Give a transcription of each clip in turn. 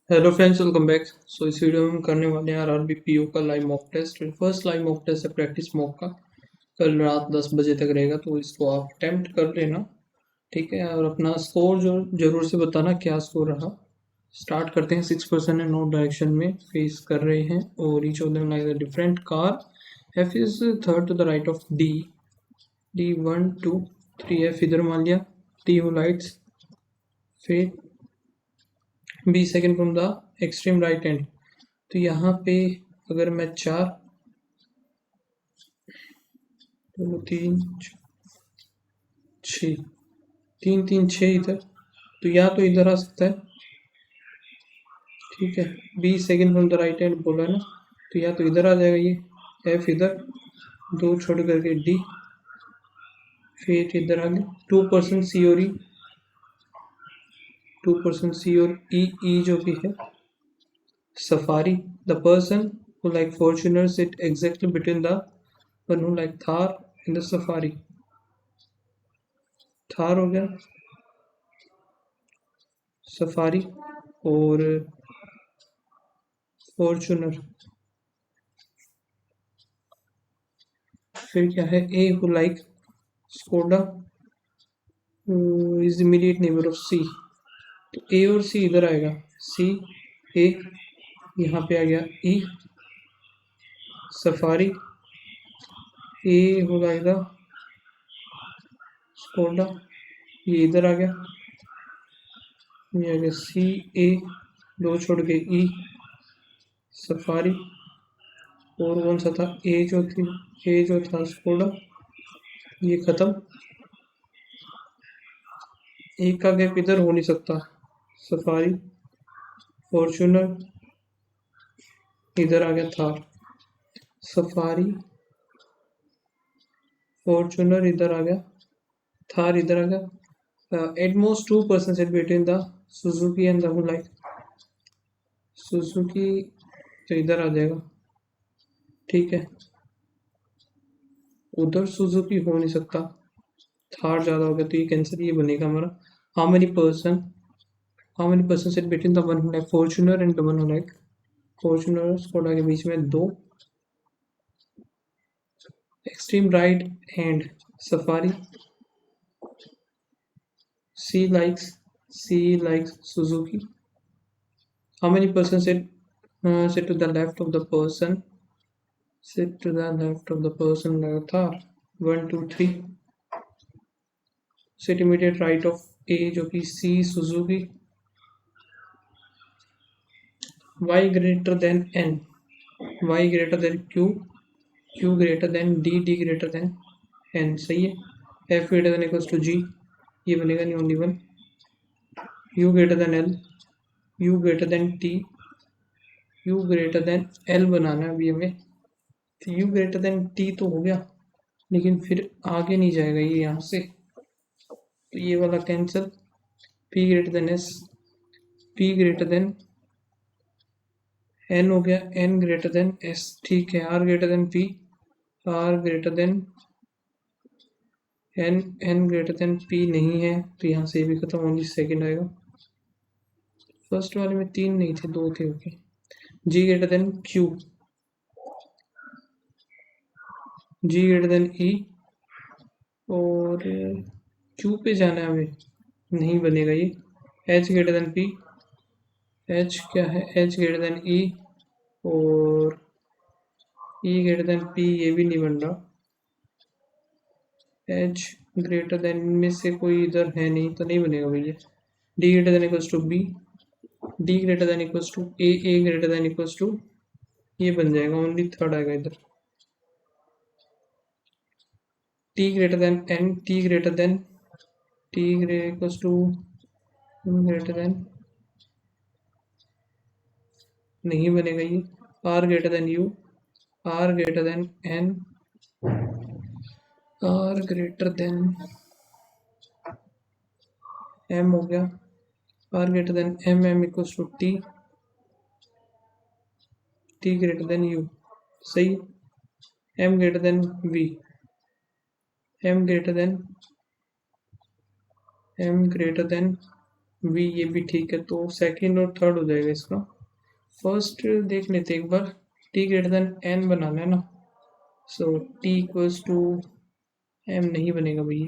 Hello friends, welcome back. इस video में हम करने वाले हैं आरआरबी पीओ का live mock test. First live mock test है प्रैक्टिस मॉक का। कल रात 10 बजे तक रहेगा, तो इसको आप अटेम्प्ट कर लेना। ठीक है, और अपना स्कोर जो जरूर से बताना क्या स्कोर रहा। स्टार्ट करते हैं। 6 पर्सन है, नॉर्थ डायरेक्शन में फेस कर रहे हैं और each of them like a different car. F is third to the right of D. D 1 2 3। F इधर मान लिया। टी हो लाइट्स। फिर B second from the extreme right end. तो यहाँ पे अगर मैं 4 2 3 6 3 3 6 इधर, तो या तो इधर आ सकता है। ठीक है, B second from the right hand बोला है ना, तो या तो इधर आ जाएगा ये। एफ इधर, दो छोड़ करके डी। फिर इधर आ गया 2% सी और ई। 2% सी और ई। ई जो भी है safari. The person who like Fortuner sit exactly between the one who like Thar in the Safari। Thar हो गया, सफारी और फॉर्चूनर। फिर क्या है, A who like Skoda is immediate neighbour of C. तो ए और सी इधर आएगा। सी ए, यहाँ पे आ गया ई सफारी। ए हो जाएगा स्कोडा, ये इधर आ गया। ये आ गया सी ए, दो छोड़ के ई सफारी। और कौन सा था, ए जो थी, ए जो था स्कोडा, ये खत्म। एक का गैप इधर हो नहीं सकता। सफारी फॉर्चूनर, इधर आ गया थार। सफारी फॉर्चूनर इधर आ गया, थार इधर आ गया। At most 2% set between the Suzuki and the Hyundai. Suzuki तो इधर आ जाएगा। ठीक है, उधर सुजुकी हो नहीं सकता, थार ज्यादा हो गया, तो ये कैंसिल, ये बनेगा हमारा। How many person sit between the one Hyundai Fortuner and the one Hyundai. Fortuner Skoda के बीच में दो। Extreme right hand Safari. C likes Suzuki. How many person sit to the left of the person? Sit to the left of the person लगातार 1 2 3। Sit immediate right of A जो कि C Suzuki. Y greater than N, Y greater than Q, Q greater than D, D greater than N। सही है। F greater than equals to G, ये बनेगा नहीं, only one. U greater than L, U greater than T, U greater than L बनाना है अभी हमें। तो U greater than T तो हो गया, लेकिन फिर आगे नहीं जाएगा ये यहाँ से, तो ये वाला cancel. P greater than S, P greater than N हो गया, N ग्रेटर देन S। ठीक है, R greater then P, R greater than N, N greater than P नहीं है, तो यहाँ से भी खत्म, ओनली सेकंड आएगा। फर्स्ट वाले में 3 नहीं थे, 2 थे। Okay, G greater than Q, G greater than E, और Q पे जाना है हमें, नहीं बनेगा ये। H greater than P, H क्या है, H ग्रेटर देन E, और E ग्रेटर देन P, ये भी नहीं बन रहा। H ग्रेटर देन में से कोई इधर है नहीं, तो नहीं बनेगा भैया। D greater than equals to B, D greater than equals to A, A greater than equals to, ये बन जाएगा, ओनली थर्ड आएगा इधर। T greater than N, T greater than T equals to greater than, नहीं बनेगा ये। R greater than U, R greater than N, R greater than M हो गया। R greater than M, M equals to T, T greater than U। सही। M greater than V, M greater than V ये भी ठीक है, तो second और third हो जाएगा इसका। फर्स्ट देख लेते एक बार, टी ग्रेटर देन एन बनाना है ना, so T equals to M नहीं बनेगा भैया।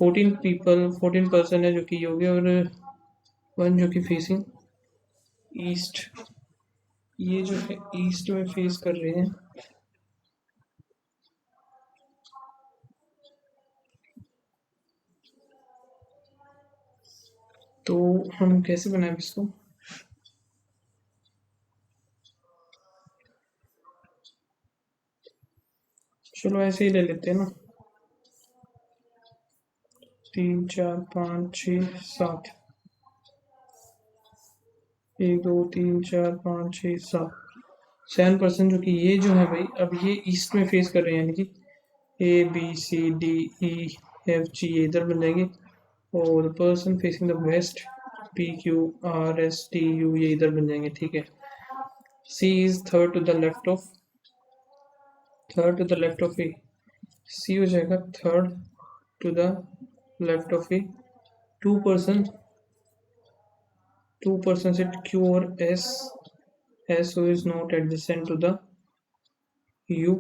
14 पर्सन है जो कि योगी, और वन जो कि फेसिंग ईस्ट, ये जो है ईस्ट में फेस कर रहे हैं। तो हम कैसे बनाए इसको, चलो ऐसे ही ले लेते हैं ना, 3 4 5 6 7, 1 2 3 4 5 6 7 जो कि ये जो है भाई, अब ये ईस्ट में फेस कर रहे हैं, यानी कि A B C D E F G ये इधर बन जाएंगे, और person facing the west P Q R S T U ये इधर बन जाएंगे, ठीक है। C is third to the left of A, C हो जाएगा third to the left of A. Two person sit Q और S, who is not adjacent to the u,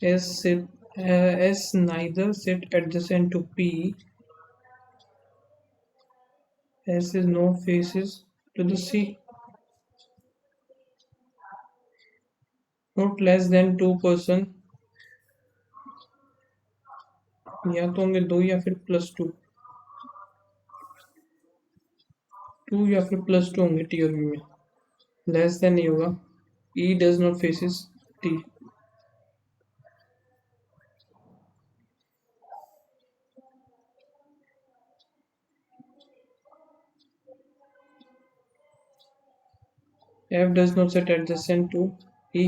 s neither sit adjacent to p, s is no faces to the c, not less than 2 person, या तो होंगे 2 या फिर +2, 2 या फिर +2 होंगे T और बी में, लेस देन नहीं होगा। e does not faces t, f does not sit adjacent to e,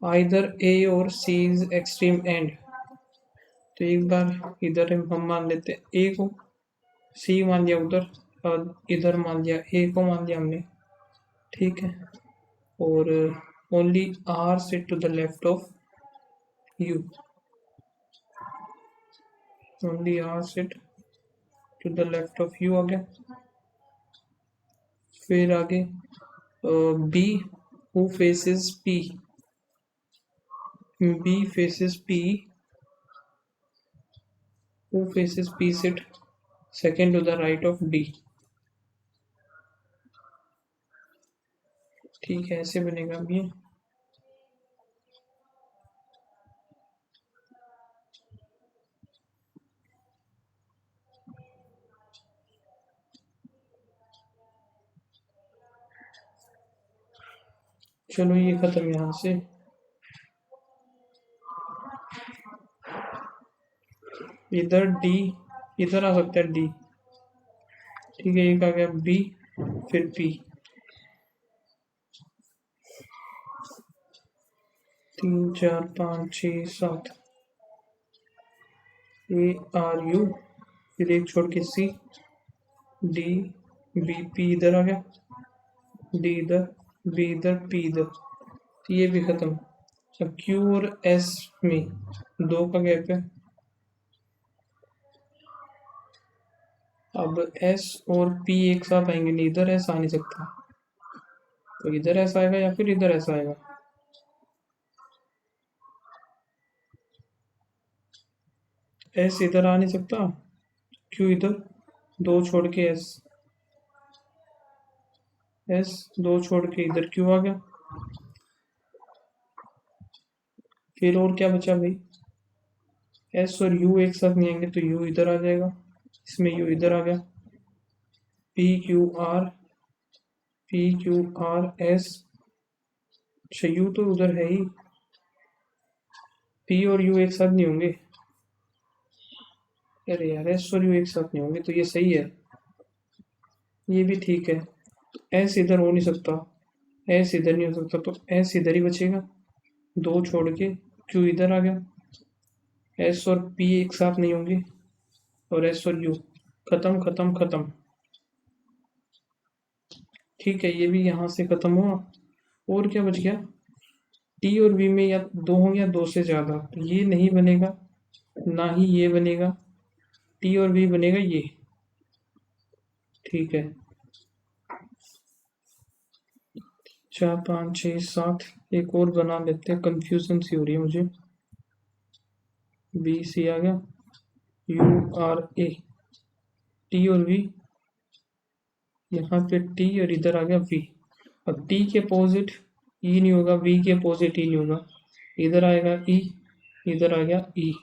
either a or c is extreme end। तो एक बार इधर हम मान लेते हैं a को, c मान लिया उधर, और इधर मान लिया a को मान लिया हमने, ठीक है। और only r sit to the left of u, only r sit to the left of u आ गया। फिर आगे b who faces p, b faces p, who faces p sit second to the right of d, ठीक है ऐसे बनेगा अब ये। चलो ये खत्म यहाँ से, इधर डी, इधर आ सकता है डी, ठीक है। एक आ गया बी, फिर पी, 3 4 5 6 7, ए आर यू, फिर एक छोड़ के सी, डी बी पी इधर आ गया, डी इधर, बी इधर, पी इधर, तो ये भी खत्म। अब क्यू और एस में 2 का गैप है, अब एस और पी एक साथ आएंगे नहीं, इधर एस आ नहीं सकता, तो इधर एस आएगा या फिर इधर एस आएगा। एस इधर आ नहीं सकता, क्यू इधर, 2 छोड़ के एस, एस 2 छोड़ के इधर क्यू आ गया। फिर और क्या बचा भाई, एस और यू एक साथ नहीं आएंगे तो यू इधर आ जाएगा, इसमें यू इधर आ गया, पी क्यू आर एस, अच्छा यू तो उधर है ही, पी और यू एक साथ नहीं होंगे, अरे यार एस और यू एक साथ नहीं होंगे, तो ये सही है, ये भी ठीक है। एस इधर हो नहीं सकता, एस इधर नहीं हो सकता, तो एस इधर ही बचेगा, 2 छोड़ के क्यू इधर आ गया, एस और पी एक साथ नहीं होंगे, और एस और यू, खत्म खत्म खत्म, ठीक है। ये भी यहाँ से खत्म हुआ, और क्या बच गया, टी और वी में या 2 होंगे या 2 से ज़्यादा, तो ये नहीं बनेगा, ना ही ये बनेगा, टी और वी बनेगा ये, ठीक है। 4 5 6 7, एक और बना लेते हैं, कंफ्यूजन सी हो रही है मुझे। बी सी आ गया, यू आर ए, टी और वी, यहाँ पे टी और इधर आ गया वी। अब टी के अपोजिट ई नहीं होगा, वी के अपोजिट ई नहीं होगा, इधर आएगा ई, इधर आ गया ई।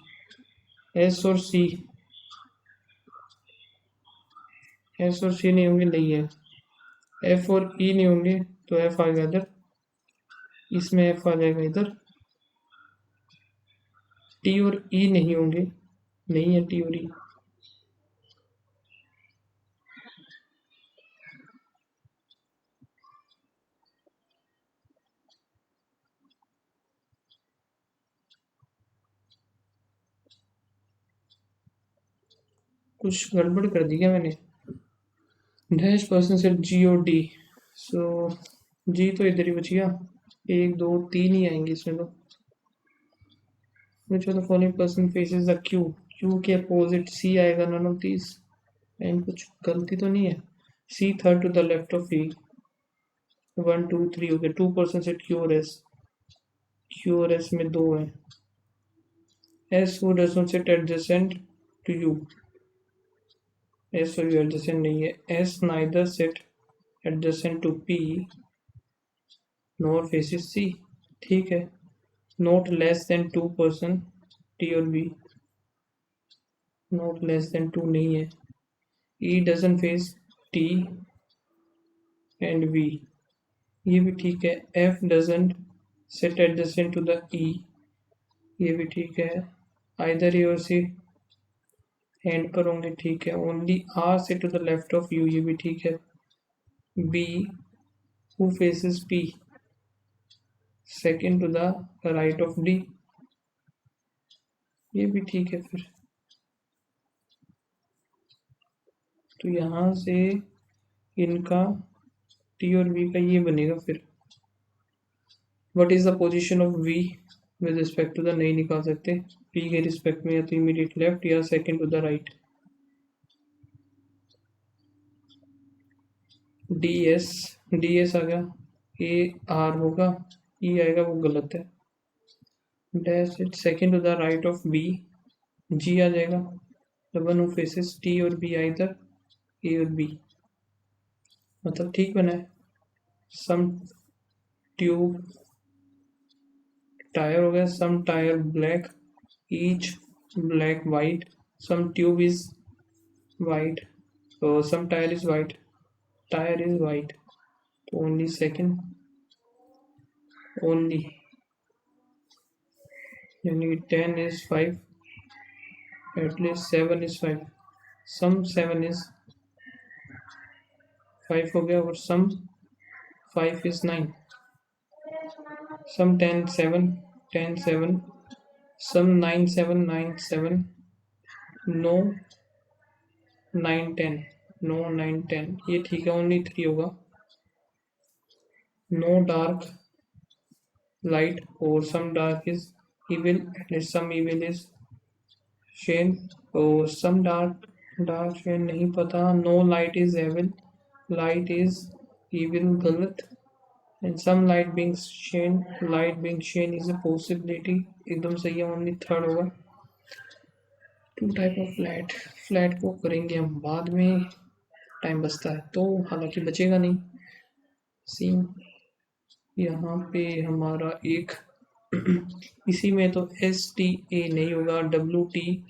एस और सी, एस और सी नहीं होंगे, नहीं है। एफ और ई नहीं होंगे, तो एफ आ गया इधर, इसमें एफ आ जाएगा इधर। टी और ई नहीं होंगे, नहीं है टी और ई। कुछ गड़बड़ कर दी क्या मैंने? डैश पर्सन से जी और डी, सो जी तो इधर ही बच गया, एक दो तीन ही आएंगे इसमें तो। Which of the following person faces the Q, Q के अपोजिट सी आएगा, नन ऑफ दिस। एंड कुछ गलती तो नहीं है? C third to the left of E, 1 2 3 हो गए। 2% से क्यू और एस, क्यू और एस में दो है। एस वो does not sit adjacent to U, S और यू एडजेसेंट नहीं है। S neither sit adjacent to P nor faces C, ठीक है। नॉट लेस देन 2%, टी और बी, नॉट लेस देन 2 नहीं है। E doesn't face T and V, ये भी ठीक है। F doesn't sit adjacent to the E, ये भी ठीक है। आइदर ए और सी एंड पर होंगे, ठीक है। Only R sit to the left of U, ये भी ठीक है। B who faces P second to the right of D, ये भी ठीक है। फिर तो यहाँ से इनका टी और वी का ये बनेगा। फिर what is the position of V with respect to the, नहीं निकाल सकते। पी के रिस्पेक्ट में या तो इमीडिएट लेफ्ट या second to the right. D S, D S आ गया, ए आर होगा, ई आएगा, वो गलत है। Dash it second to the right of B, G आ जाएगा। The one who faces T और बी आइदर ए और बी, मतलब ठीक बना है। सम ट्यूब टायर हो गया, some tyre black, each black white, some tube is white, some tyre is white, tyre is white, तो ओनली सेकेंड, ओनली, यानी 10 is 5, at least 7 is 5, some 7 is 5 हो गया, और सम 5 is 9, some 10 7 10 7, some 9 7 9 7, no 9 10, no 9 10, ये ठीक है। ओनली 3 होगा। No dark light, और some dark is evil, and some evil is शेन, और सम डार्क, डार्क शेन नहीं पता। No light is evil, light is evil गलत। And some light being shown, light being shown is a possibility, एकदम सही है। ओनली थर्ड होगा। Two type of flat, flat को करेंगे हम बाद में, टाइम बचता है तो, हालांकि बचेगा नहीं। सीन यहाँ पे हमारा एक इसी में तो एस टी ए नहीं होगा, डब्ल्यू टी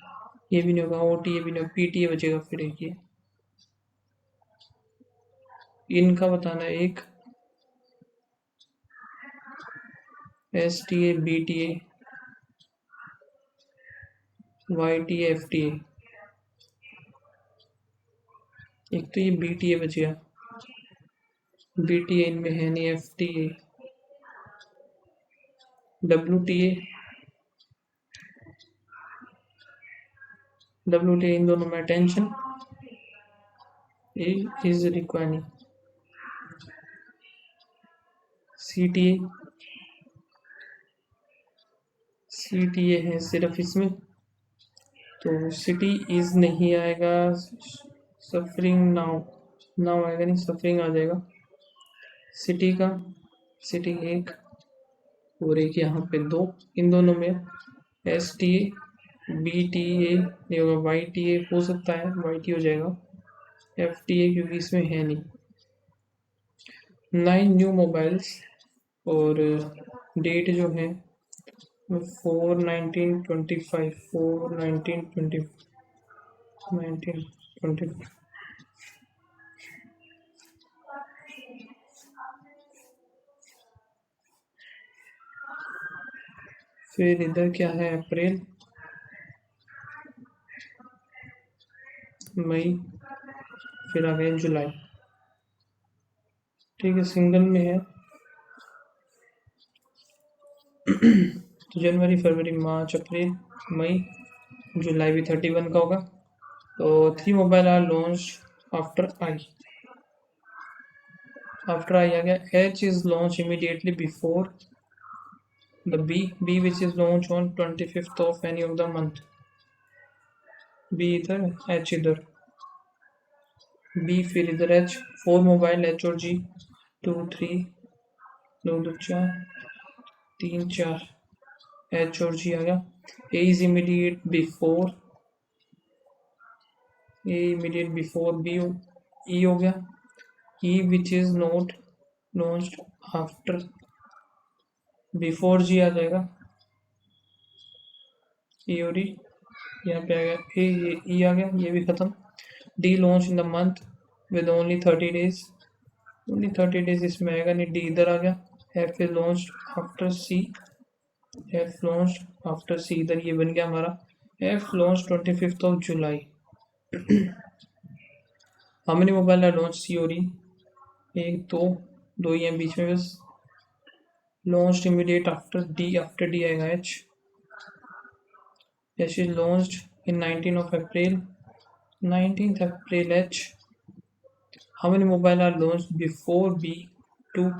ये भी नहीं होगा, ओ टी ये भी नहीं होगा, पी टी ए बचेगा। फिर एक ये इनका बताना है, एक S T A, B T A, Y T A, F T A. एक तो ये बी टी ए बच गया, बी टी ए इनमें है नहीं। F T A, W T A, W T A, इन दोनों में attention is requiring. C T A, C T A है सिर्फ इसमें, तो सिटी इज नहीं आएगा, सफरिंग नाउ, नाउ आएगा नहीं, सफरिंग आ जाएगा। सिटी का, सिटी एक और एक यहाँ पे दो, इन दोनों में S T A B T A नहीं होगा, वाई टी ए हो सकता है, वाई टी हो जाएगा, एफ टी ए क्योंकि इसमें है नहीं। 9 न्यू मोबाइल्स और डेट जो है 4/19/25, 4/19/20, फिर इधर क्या है, अप्रैल, मई, फिर आ गया जुलाई। ठीक है, सिंगल में है तो जनवरी, फरवरी, मार्च, अप्रैल, मई, जुलाई भी 31 का होगा। तो 3 mobile are launch after I, after I आ गया। H is launch immediately before the B which is launch on 25th of any of the month. B इधर, एच इधर, बी फिर इधर एच। 4 मोबाइल एच और जी, 2 3, 2 2 4, 3 4, एच और G आ गया। A is immediate before, A immediate before B, E हो गया। E which is not launched after, before G आ जाएगा, ई और ई यहाँ पे आ गया। ए ये ई आ गया, ये भी खत्म। D launch in the month with only 30 days, only 30 days इसमें आएगा नहीं, डी इधर आ गया। F is launch after C, F launch after C, इधर ये बन गया हमारा। F launch 25th of July. How many mobile are launch, C और ई, एक दो ही हैं बीच में बस। Launch immediate after D, after D आएगा H. H is launch in 19 of April, 19th April H. How many mobile are launched before B, 2?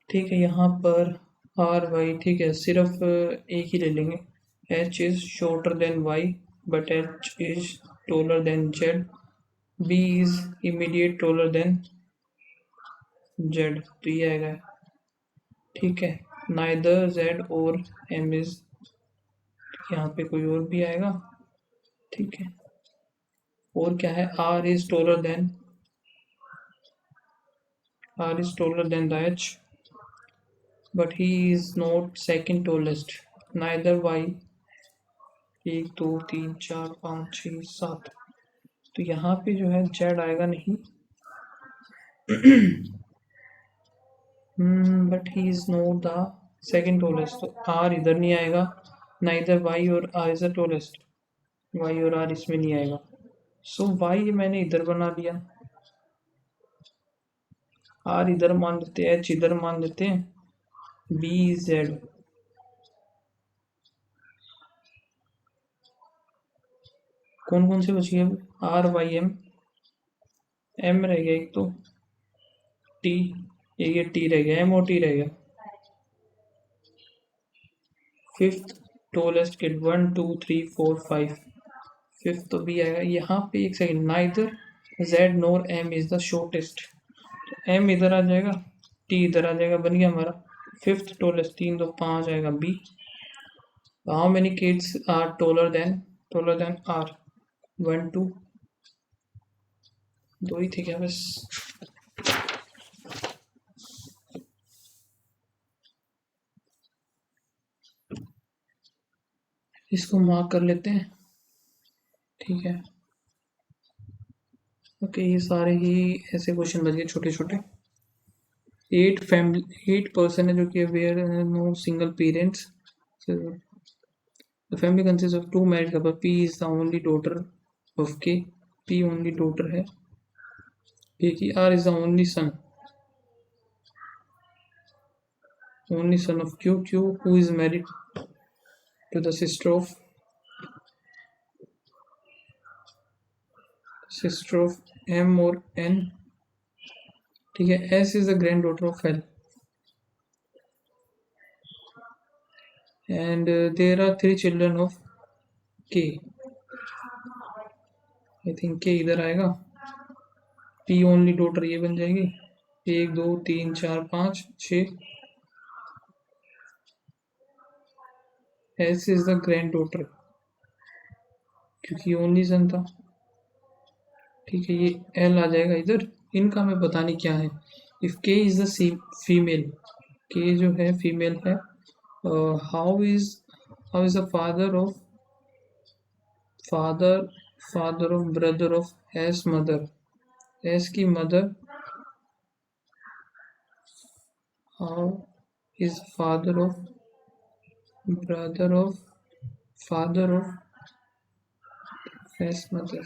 ठीक है, यहाँ पर आर वाई, ठीक है, सिर्फ एक ही ले लेंगे। H is shorter than Y but H is taller than Z. B is immediate taller than Z, तो ये आएगा। ठीक है, नाइदर जेड और एम इज, यहाँ पे कोई और भी आएगा। ठीक है, और क्या है, R is taller than, R is taller than the H but he is not second tallest, neither y, 1 2 3 4 5 6 7, तो यहाँ पे जो है जेड आएगा नहीं। But he is not the second tallest, तो आर इधर नहीं आएगा, नाइदर वाई और R is the tallest, Y और आर इसमें नहीं आएगा। सो वाई मैंने इधर बना दिया, आर इधर मान देते हैं, एच इधर मान देते हैं, बी जेड। कौन कौन से बच गए, आर वाई एम, एम रह गया एक तो, टी, एक ये टी रह गया, एम और टी रह गया। फिफ्थ टोलेस्ट किड 1 2 3 4 5, फिफ्थ तो बी आएगा। यहाँ पे एक second, neither Z nor M is the shortest, M इधर आ जाएगा, टी इधर आ जाएगा, बन गया हमारा फिफ्थ टोलेस्ट। 3 2 5 आएगा B. How many kids are taller than R, 1 2, दो ही थे क्या बस। इसको मार्क कर लेते हैं, ठीक है। ओके, ये सारे ही ऐसे क्वेश्चन बच गए छोटे छोटे। 8 पर्सन है जो कि where no single parents, the family consist of 2 married couple, P is the only daughter of K, P only daughter है के की, R is the only son of Q, Q who is married to the sister of M और N. ठीक है, S is the granddaughter of L, and there are 3 children of K. I think K इधर आएगा, P only daughter ये बन जाएगी, 1 2 3 4 5 6, S is the grand daughter क्योंकि only son था। ठीक है, ये L आ जाएगा इधर, इनका हमें पता नहीं क्या है। If K is the female, K जो है फीमेल है, how is the father of brother of S mother, S की mother, how is father of brother of S mother.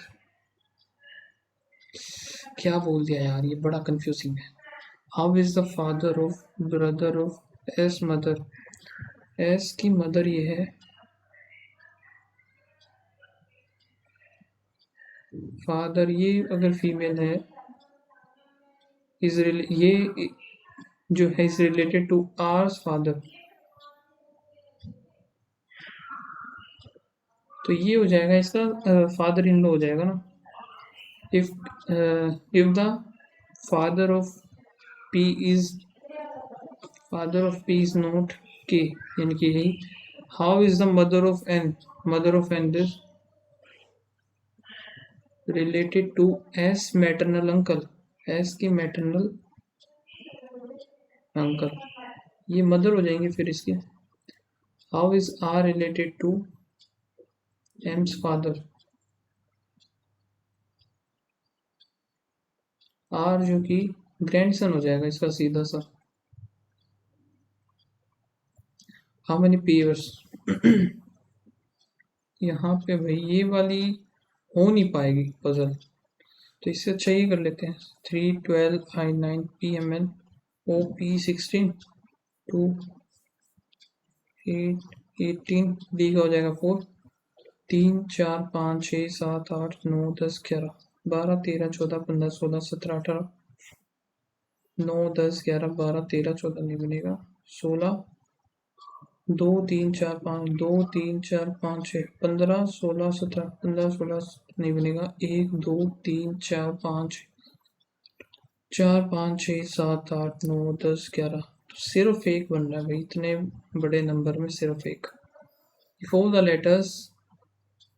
क्या बोल दिया यार, ये बड़ा कंफ्यूजिंग है। How is the father of brother of S mother, S की मदर ये है, फादर ये अगर फीमेल है, ये जो है is related to R's father, तो ये हो जाएगा इसका फादर इन लॉ हो जाएगा ना। If the father of P is not K, यानी कि यही, how is the mother of N this related to S maternal uncle, S की मैटरनल अंकल, ये मदर हो जाएंगे फिर इसके। How is R related to M's father, R जो कि ग्रैंडसन हो जाएगा इसका सीधा सा। हाउ मेनी पेयर्स यहाँ पे भाई ये वाली हो नहीं पाएगी पजल, तो इससे अच्छा ये कर लेते हैं, 3 12 I 9 PMN OP 16 2 8 18, D का हो जाएगा 4 3 4 5 6 7 8 9 10 11 12 13 14 15 16 17 18 9 10 11 12 13 14 नहीं बनेगा, 16 2 3 4 5 2 3 4 5 6 15 16 17 15 16 नहीं बनेगा, 1 2 3 4 5 4 5 6 7 8 9 10 11, तो सिर्फ एक बन रहा है भाई, इतने बड़े नंबर में सिर्फ एक। If all the letters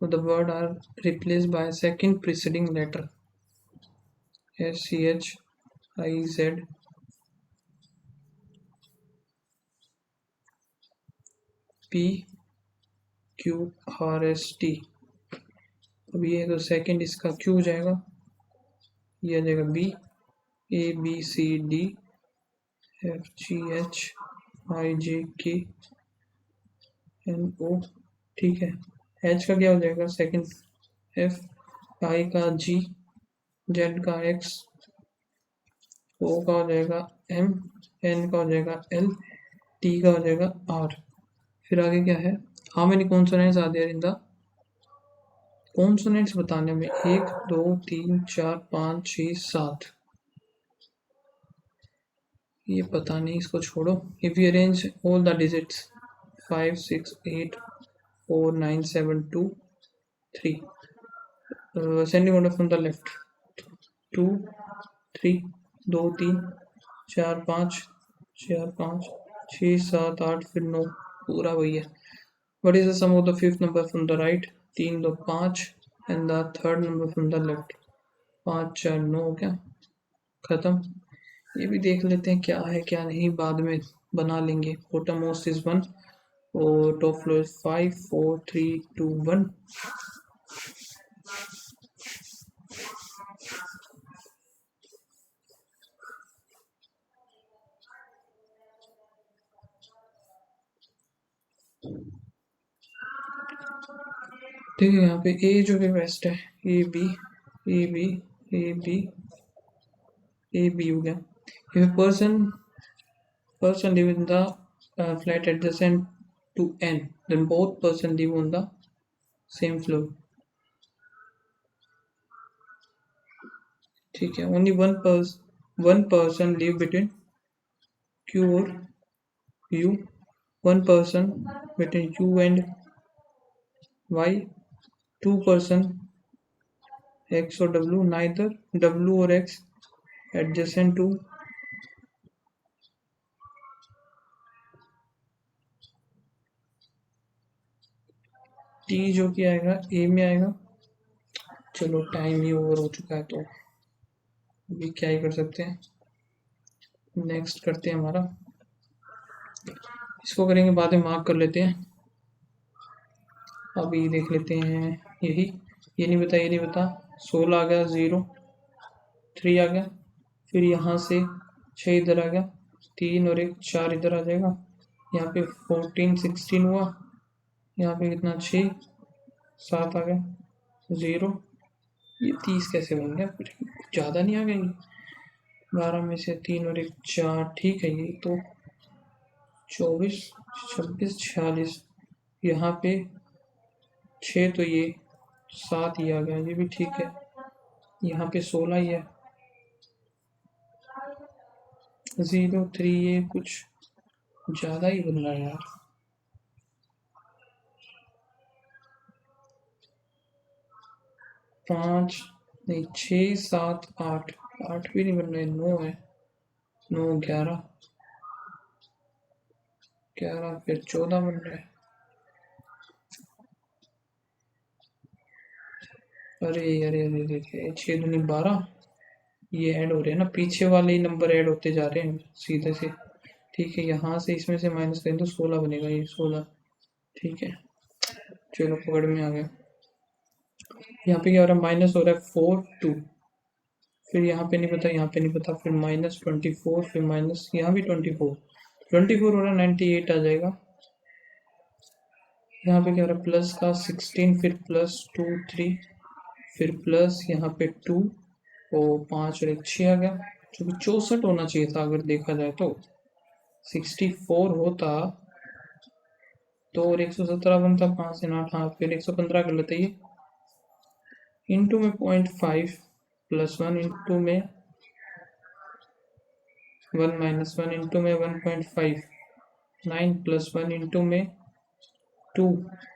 of the word are replaced by a second preceding letter, S C H I Z P Q R S T, अब ये तो सेकंड इसका Q हो जाएगा, ये आ जाएगा B A B C D F G H I J K L O, ठीक है। H का क्या हो जाएगा सेकंड, F, I का G, Z का X, O का हो जाएगा M, N का हो जाएगा L, T का हो जाएगा R। फिर आगे क्या है, how many consonants are there in the, consonants बताने में 1 2 3 4 5 6 7, ये पता नहीं, इसको छोड़ो। If you arrange all the digits 5 6 8 4 9 7 2 3, sending order from the left, 2 3 2 3 4 5 4 5 6 7 8 फिर 9, पूरा वही है। What is the sum of the fifth number from the right, 3 2 5 and the third number from the left, 5 4 9 हो गया, खत्म। ये भी देख लेते हैं क्या है क्या नहीं, बाद में बना लेंगे। बॉटम मोस्ट इज 1 और टॉप फ्लोर इज 5 4 3 2 1। ठीक है, यहाँ पे ए जो है वेस्ट है, A B A B A B A B हो गया। इफ person live in the flat adjacent to N, then both person live on the same floor। ठीक है, only one person live between Q और U 1 person between u and y, 2 person x or w, neither w or x adjacent to t, जो कि आएगा a में आएगा। चलो time ही over हो चुका है तो अभी क्या ही कर सकते हैं, नेक्स्ट करते हैं। हमारा इसको करेंगे बाद में, मार्क कर लेते हैं। अभी देख लेते हैं यही, ये नहीं बता, ये नहीं बता। 16 आ गया, 0 3 आ गया, फिर यहाँ से 6 इधर आ गया, 3 और 1 4 इधर आ जाएगा। यहाँ पे 14 16 हुआ, यहाँ पे कितना 6 7 आ गया, 0। ये 30 कैसे बन गया, फिर ज़्यादा नहीं आ गया ये? 12 में से 3 और 1 4, ठीक है। ये तो 24 26 46, यहाँ पे 6 तो ये 7 ही आ गया, ये भी ठीक है। यहाँ पे 16 ही है, 0 3, ये कुछ ज़्यादा ही बन रहा है यार। पाँच नहीं, 6 7 8, 8 भी नहीं बन रहे, 9 है, 9 11 11, फिर 14 बन रहा है। अरे अरे अरे अरे, 6 दूनी 12, ये ऐड हो रहे हैं ना, पीछे वाले ही नंबर ऐड होते जा रहे हैं सीधे से। ठीक है, यहाँ से इसमें से माइनस करें तो 16 बनेगा, ये 16। ठीक है, चलो पकड़ में आ गया। यहाँ पे क्या हो रहा है, माइनस हो रहा है 4 2, फिर यहाँ पे नहीं पता, यहाँ पे नहीं पता, फिर माइनस 24, फिर माइनस यहाँ भी 24 हो रहा है, 98 आ जाएगा। यहाँ पे क्या हो रहा है, प्लस का 16, फिर प्लस 2 3, फिर प्लस यहाँ पे 2 और 5 और 1 6 आ गया, जो कि 64 होना चाहिए था अगर देखा जाए तो। 64 होता तो और 117 बनता, 5 से 8, हाँ फिर 115 कर लेते। ये इंटू में 0.5 प्लस 1 इंटू में 1 माइनस 1 इंटू में 1.5, 9 प्लस 1 इंटू में 2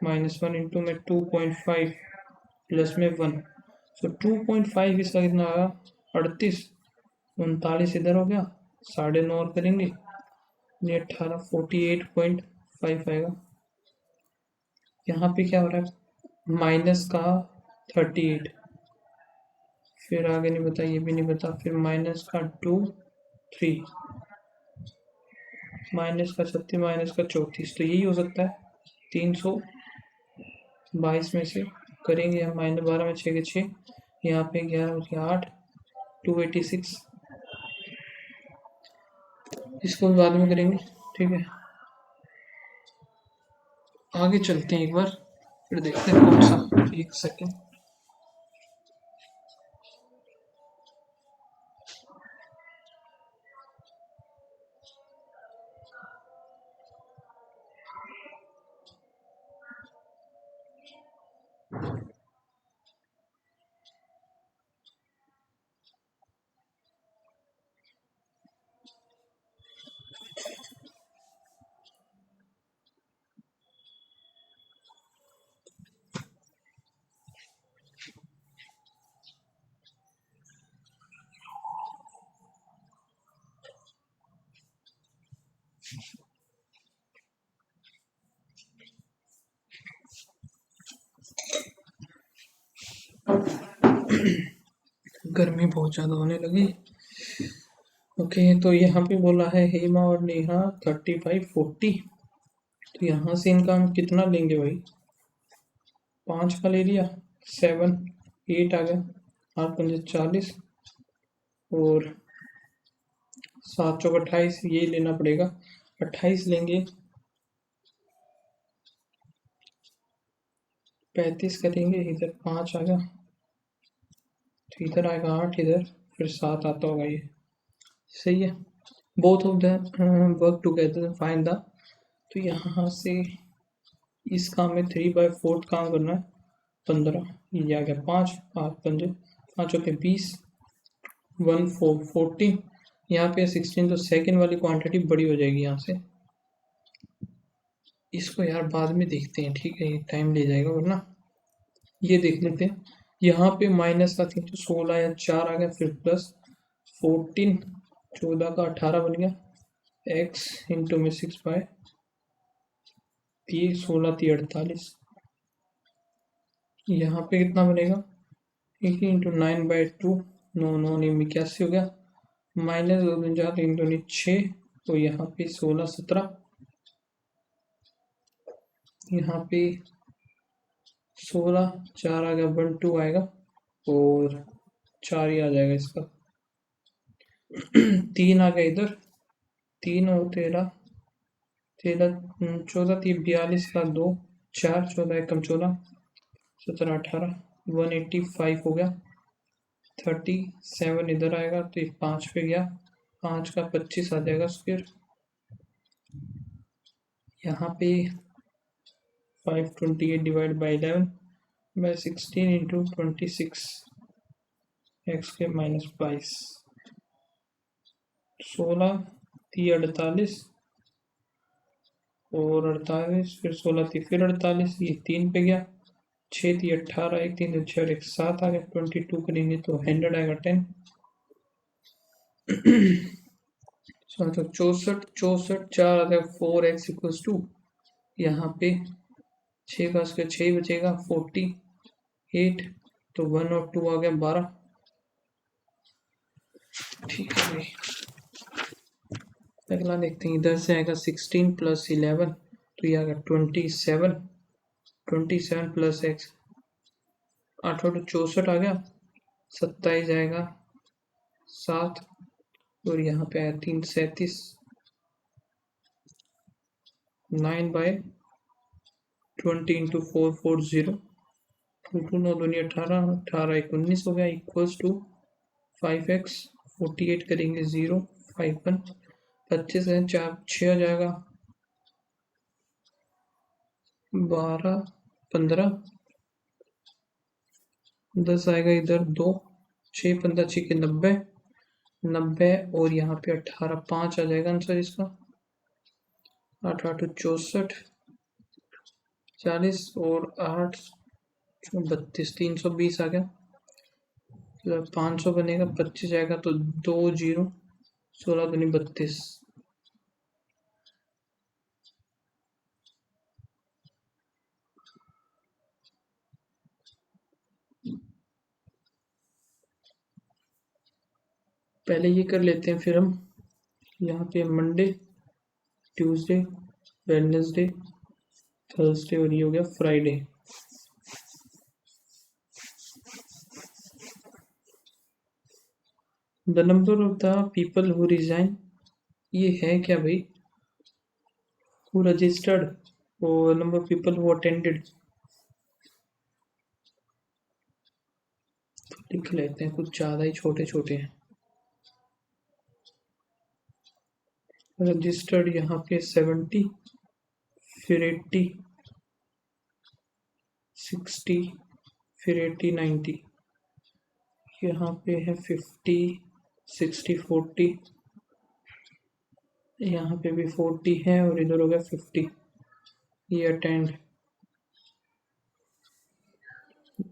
माइनस 1 इंटू में 2.5 प्लस में 1, सो 2.5 इसका कितना आया 38, 39 इधर हो गया, 9.5 और करेंगे, ये 18 48.5 आएगा। यहाँ पे क्या हो रहा है, माइनस का 38, फिर आगे नहीं बता, ये भी नहीं बता, फिर माइनस का 2 3, माइनस का 36, माइनस का 34, तो यही हो सकता है 322 में से। करेंगे हम माइनस 12 में 6 के 6, यहाँ पे 11 में 8, 286, इसको बाद में करेंगे। ठीक है, आगे चलते हैं एक बार, फिर देखते हैं कौन सा। एक सेकेंड, गर्मी बहुत ज़्यादा होने लगी। ओके, तो यहाँ पे बोला है हेमा और नेहा 35 40, तो यहाँ से इनका हम कितना लेंगे भाई, 5 का ले लिया, 7 8 आ गया, 8 पंजे 40 और 7 चौक 28, यही लेना पड़ेगा, 28 लेंगे, 35 करेंगे, इधर 5 आ गया, तो इधर आएगा 8, इधर फिर 7 आता होगा, ये सही है। Both of the work together find the, तो यहाँ से इस काम में 3/4 काम करना है, 15, ये आ गया 5 5 पंजे 5 होते 20, 1 4 14, यहाँ पे 16, तो सेकेंड वाली क्वांटिटी बड़ी हो जाएगी यहाँ से, इसको यार बाद में देखते हैं, ठीक है, ये टाइम ले जाएगा वरना। ये देख लेते हैं, यहाँ पे माइनस का 3 तो 16 या 4 आ गया, फिर प्लस 14, 14 का 18 बन गया, एक्स इंटू में 6 बाय 3, 16 3 48, यहाँ पे कितना बनेगा, 1 इंटू 9/2, 9 9 81 हो गया, माइनस 2 दूनी 4 3 दूनी 6, तो यहाँ पे 16 17, यहाँ पे 16 4 आ गया, 1 2 आएगा और 4 ही आ जाएगा इसका। 3 आ गया इधर, 3 और 13 13 14 3 42 का 2 4 14 एकम 14 17 18 185 हो गया, 37 इधर आएगा तो ये 5 पे गया, 5 का 25 आ जाएगा स्क्वायर। यहाँ पे 528 divide by 11 by 16 into 26 x के माइनस 22, 16 3 48 और 48, फिर 16 थी फिर 48, ये 3 पे गया, 6 थी 18, 1 3 तो 6 1 7 आ गया, 22 करेंगे तो 100 आएगा 10। तो 64 64 4 आ गया, 4x इक्वल्स टू, यहाँ पे 6 का स्क्वायर 6 बचेगा, 48, तो 1 और 2 आ गया 12, ठीक है भाई। अगला देखते हैं, इधर से आएगा 16 प्लस 11, तो ये आएगा 27, 27 प्लस एक्स 8 और 64 आ गया, 27 आएगा 7, और यहाँ पे आया 3 37, 9/20 इंटू 440, 2 9 दूनी 18, 18 1 19 हो गया, इक्वल्स टू 5x, 48 करेंगे 0 5 1, 25 है 4 6 आ जाएगा, 12 15, 10 आएगा इधर 2, 6 15 6 के 90, 90 और यहाँ पे 18 5 आ जाएगा आंसर इसका, 8 8 64, 40 और 8 32, 320 आ गया, 500 बनेगा, 25 आएगा तो 2 0, 16 दूनी 32, पहले ये कर लेते हैं, फिर हम यहाँ पे मंडे ट्यूसडे वेडनेसडे थर्सडे और ये हो गया Friday. The number of the people who resign, ये है क्या भाई, हु रजिस्टर्ड और number of people who attended, लिख लेते हैं, कुछ ज़्यादा ही छोटे छोटे हैं। रजिस्टर्ड यहाँ पे 70, फिर 80 60, फिर 80 90, यहाँ पे है 50 60 40, यहाँ पे भी 40 है और इधर हो गया 50, ये attend.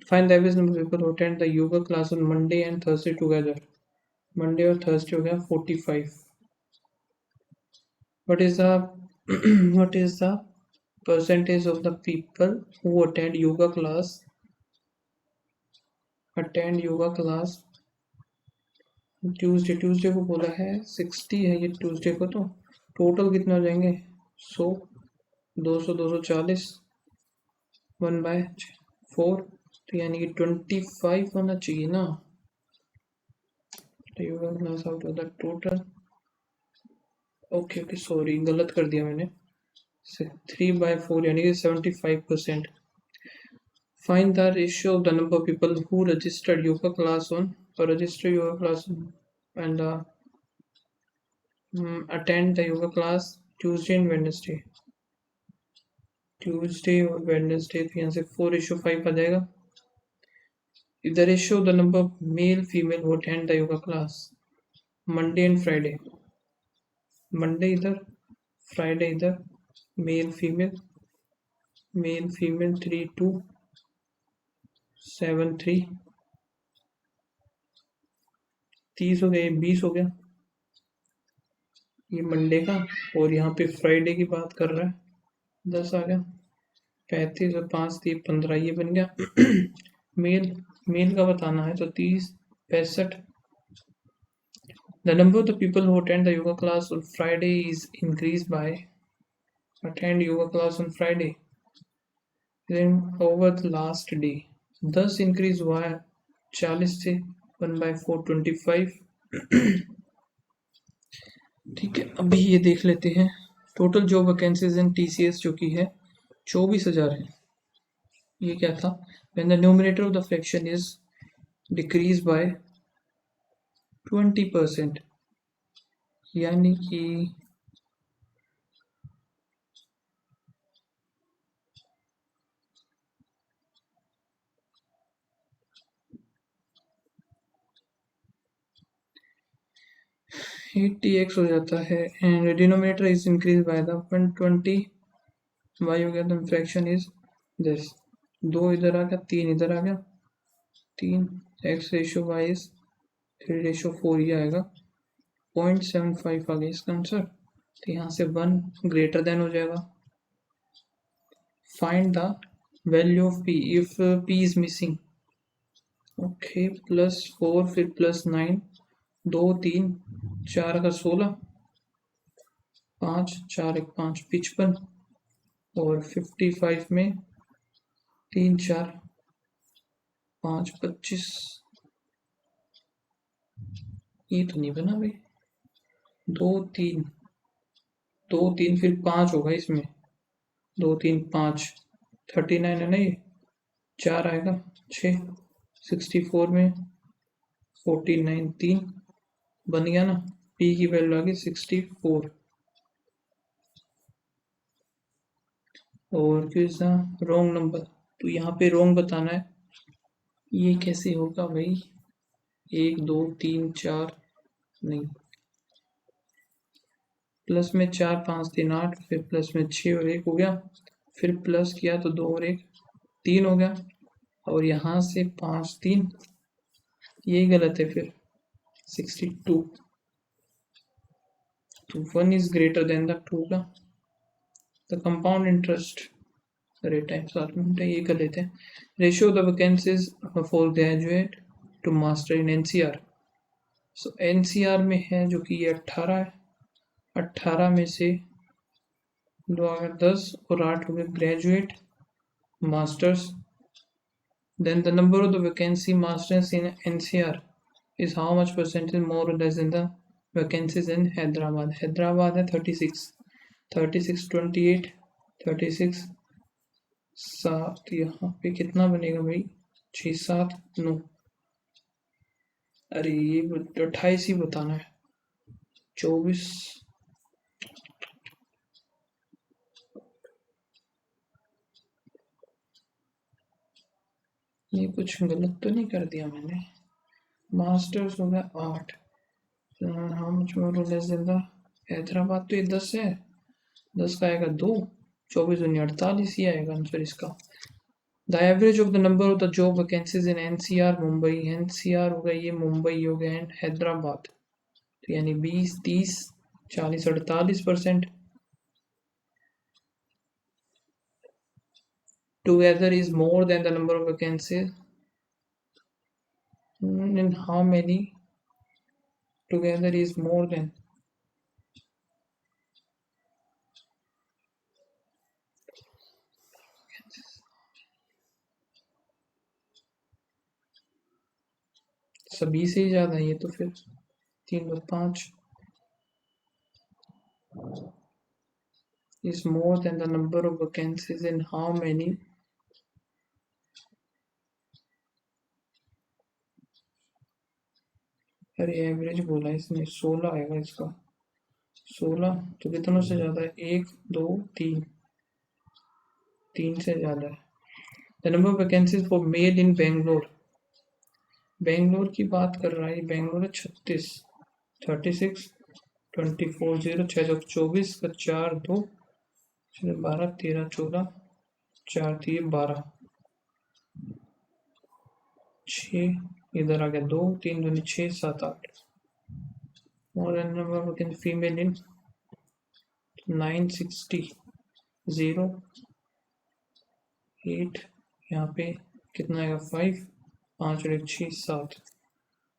Find the average number of people who attend the yoga class on Monday and Thursday together, Monday और थर्सडे हो गया 45। What is the what is the percentage of the people who attend yoga class Tuesday को बोला है 60 है ये Tuesday को, तो टोटल कितने हो जाएंगे 100 200 240 1/4, तो यानी कि 25 होना चाहिए ना, तो yoga class out of the total, okay sorry गलत कर दिया मैंने, 3/4 यानी कि 75%। Find the ratio of the number of people who registered yoga class on or register yoga class and attend the yoga class Tuesday and Wednesday। Tuesday और Wednesday तो यहाँ से 4:5 आ जाएगा। The ratio of the number of male female who attend the yoga class Monday and Friday। Monday इधर, Friday इधर, male female male female 3273, 30 हो गया, ये 20 हो गया, ये मंडे का। और यहाँ पे फ्राइडे की बात कर रहा है, 10 आ गया, 35 और 5 3 15, ये बन गया। मेल मेल का बताना है तो 30 65। The number of the people who attend the yoga class on Friday is increased by attend yoga class on Friday then over the last day. 10 increase हुआ है 40 से, 1/4 25। ठीक है, अभी ये देख लेते हैं। Total job vacancies in TCS जो कि है 24,000 है। ये क्या था? When the numerator of the fraction is decreased by 20%, यानी कि 80x हो जाता है and denominator is increase by the 120, y हो गया तो फ्रैक्शन इज दिस, 2 इधर आ गया, 3 इधर आ गया, 3 x रेशो वाई इज 3/4, ये आएगा 0.75 आ गया इसका आंसर। तो यहाँ से 1 ग्रेटर देन हो जाएगा। Find the value of p if p is missing. Okay, +4 फिर +9, 2 3 4 का 16, 5 4 1 5 55, और 55 में 3 4 5 25, ये तो नहीं बना भाई। 2 3 2 3 फिर 5 होगा इसमें, 2 3 5 39 है ना, ये 4 आएगा 6, 64 में 49 3 बन गया ना, p की वैल्यू आ गई 64। और क्यों रॉन्ग नंबर, तो यहाँ पे रॉन्ग बताना है। ये कैसे होगा भाई? 1 2 3 4 नहीं, प्लस में 4 5 3 8, फिर प्लस में 6 और 1 हो गया, फिर प्लस किया तो 2 और 1 3 हो गया, और यहाँ से 5 3, ये गलत है फिर 62। तो 1 इज ग्रेटर देन द 2 का। The compound interest rate time 7 minute है, ये कर लेते हैं। Ratio the vacancies for graduate to master in NCR। सो NCR में है जो कि ये 18 है, 18 में से 2 अगर 10 और 8 हो गए graduate masters. Then the number of the vacancy masters in NCR is how much percentage more or less than the vacancies in Hyderabad? Hyderabad है 36, 36 28, 36 7, यहाँ पे कितना बनेगा भाई? 6 7 9, अरे ये 28 ही बताना है, 24। ये कुछ गलत तो नहीं कर दिया मैंने? मास्टर्स हो गया 8, हाउ मच मोर और लेस देन द हैदराबाद, तो ये 10 है, 10 का आएगा 2, 24 दूनी 48, ये आएगा आंसर इसका। The average of the number of the job vacancies in NCR Mumbai, NCR हो गया ये मुंबई हो गया एंड हैदराबाद, तो यानी 20 30 40 48%। Together is more than the number of vacancies in how many? Together is more than, सभी से ही ज्यादा है ये तो, फिर 3 और 5 is more than the number of vacancies in how many? अरे एवरेज बोला इसने, 16 आएगा इसका, 16 तो कितनों से ज्यादा है? 1 2 3, 3 से ज्यादा है। The number of vacancies for male in Bangalore, Bangalore की बात कर रहा है, बेंगलोर है 36, 36 24 0 6 24 का 4 2 12 13 14 4 दिए 12, 6 इधर आ गया 2, 3 दूनी 6, 7, 8। और नंबर ऑफ फीमेल इन 960, 0, 8, यहाँ पे कितना आएगा 5, 5 और 1 6, 7,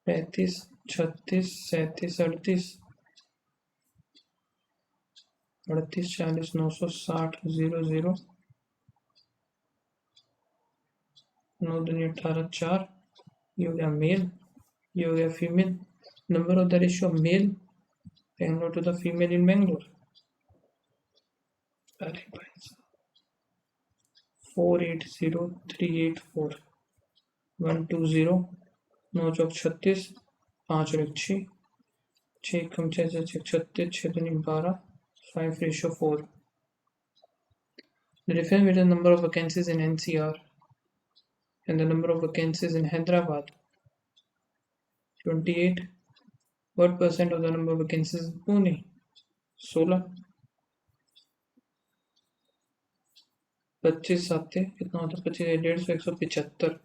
35, 36, 37, 38, 38, 40, 960, 0, 0, 9 दूनी 18, 4, ये हो गया मेल, ये हो गया female. Number of the ratio of male Bangalore to the female in Bangalore. अरे भाई 480384 120, 9 चौक 36, 5 और 1 6, 6 कम 6 से 6 36, 6 दूनी 12, 5:4. The difference between the number of vacancies in NCR and the number of vacancies in Hyderabad 28. What percent of the number of vacancies in Pune 16. 25 आते कितना होता है 25 150 175.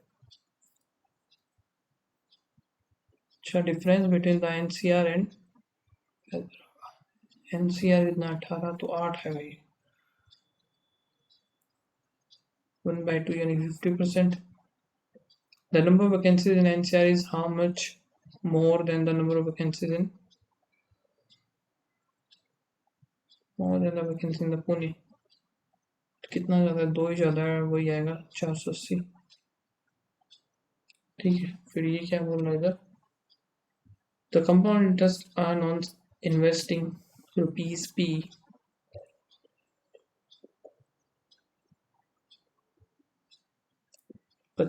अच्छा difference between the NCR and NCR कितना 18 तो 8 है भाई 1/2 यानी 50%. The number of vacancies in NCR is how much more than the number of vacancies in the Pune. कितना ज़्यादा है 2 ही ज़्यादा है वही आएगा 480. ठीक है फिर ये क्या बोल रहा है इधर The compound interest earned on investing rupees P 50 तो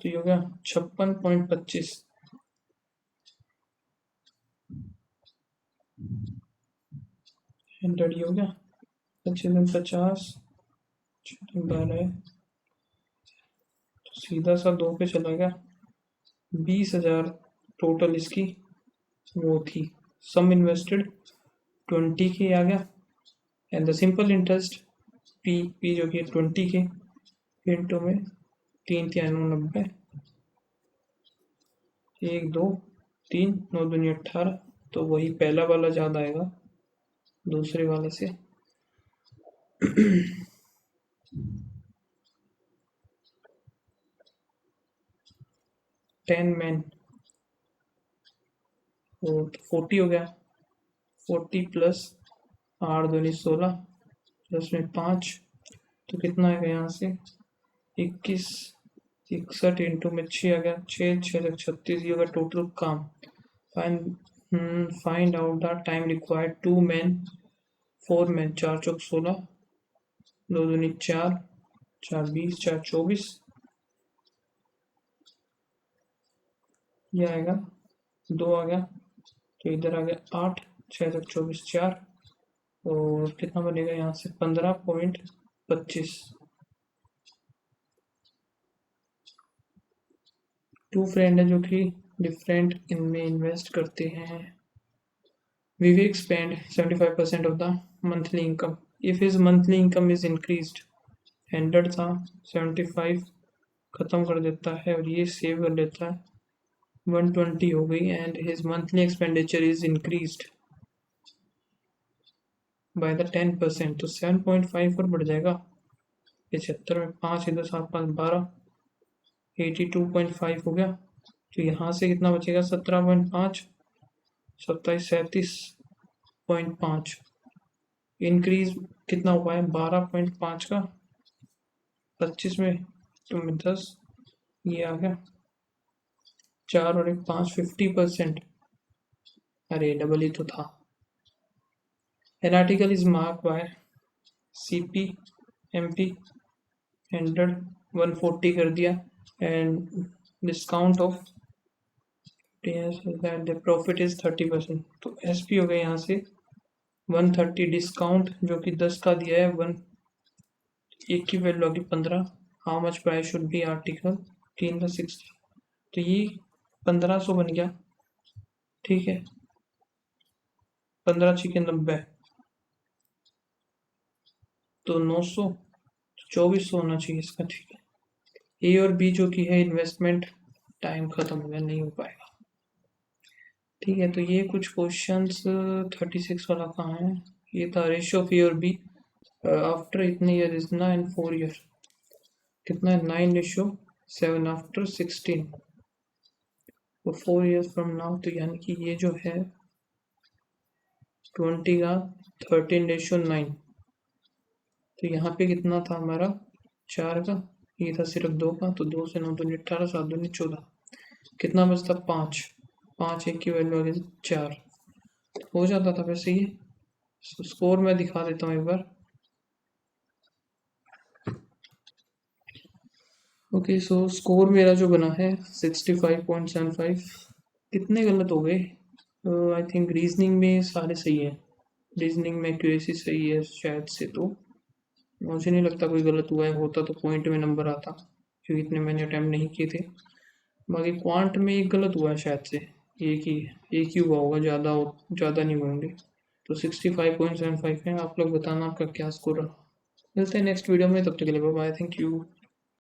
ये हो गया 56.25. 100 ये हो गया 50 12 तो सीधा सा 2 पे चला गया 20,000 टोटल इसकी वो थी सम इन्वेस्टेड 20 के आ गया and the simple interest P जो कि 20 के इंटू में 3 3 90 1 2 3 9 दूनी 18 तो वही पहला वाला ज़्यादा आएगा दूसरे वाले से. 10 मैन तो 40 हो गया 40 प्लस 8 दूनी 16 प्लस में 5 तो कितना आएगा यहाँ से 21 61 इंटू में 6 आ गया 6 6 36 ये होगा टोटल काम. Find out the time required 2 man 4 man 4 चौक 16 2 दूनी 4 4 20 4 24 ये आएगा 2 आ गया तो इधर आ गया 8 6 तक 24 4 और कितना बनेगा यहाँ से 15.25. 2 फ्रेंड है जो कि डिफरेंट इनमें इन्वेस्ट करते हैं. Vivek spent 75% of the monthly income. If his monthly income is increased, 100 था 75 खत्म कर देता है और ये सेव कर लेता है 120 हो गई and his monthly expenditure is increased by the 10% तो 7.5 और बढ़ जाएगा 75 में 5 इधर 7 5 12 82.5 हो गया तो यहाँ से कितना बचेगा 17.5 27 37.5 इंक्रीज कितना हुआ है 12.5 का 25 में तो में 10 ये आ गया 4 और 1 5 50%. अरे डबल ही तो था. An article is marked by CP MP 100 140 कर दिया and discount of that the profit is 30% तो SP हो गया यहाँ से 130 डिस्काउंट जो कि 10 का दिया है 1 एक की वैल्यू होगी 15 how much price should be article 360 तो ये 1500 बन गया. ठीक है 15 6 90 तो 900 2400 होना चाहिए इसका, ठीक है। ए और बी जो कि है इन्वेस्टमेंट, टाइम खत्म हो गया, नहीं हो पाएगा। ठीक है, तो ये कुछ क्वेश्चंस 36 वाला कहाँ है, ये था रेशियो ऑफ ए और बी आफ्टर इतने ईयर इज ना इन 4 ईयर, कितना है 9:7 आफ्टर 16, तो 4 ईयर्स फ्रॉम नाउ, तो यानी कि ये जो है 20 का 13:9, तो यहाँ पे कितना था हमारा 4 का, ये था सिर्फ 2 का, तो 2 से 9 दूनी 18, 7 दूनी 14, कितना बचता 5, 5 एक की वैल्यू आ गई 4, हो जाता था वैसे ये। स्कोर मैं दिखा देता हूँ एक बार। ओके, सो स्कोर मेरा जो बना है 65.75, कितने गलत हो गए, आई थिंक रीजनिंग में सारे सही है, रीजनिंग में एक्यूरेसी सही है शायद से, तो मुझे नहीं लगता कोई गलत हुआ है, होता तो पॉइंट में नंबर आता, क्योंकि इतने मैंने अटैम्प्ट नहीं किए थे। बाकी क्वांट में एक गलत हुआ है शायद से, एक ही हुआ होगा, ज़्यादा नहीं होंगे, तो 65.75 है। आप लोग बताना आपका क्या स्कोर रहा। मिलते हैं नेक्स्ट वीडियो में, तब तक के लिए बाय बाय, थैंक यू।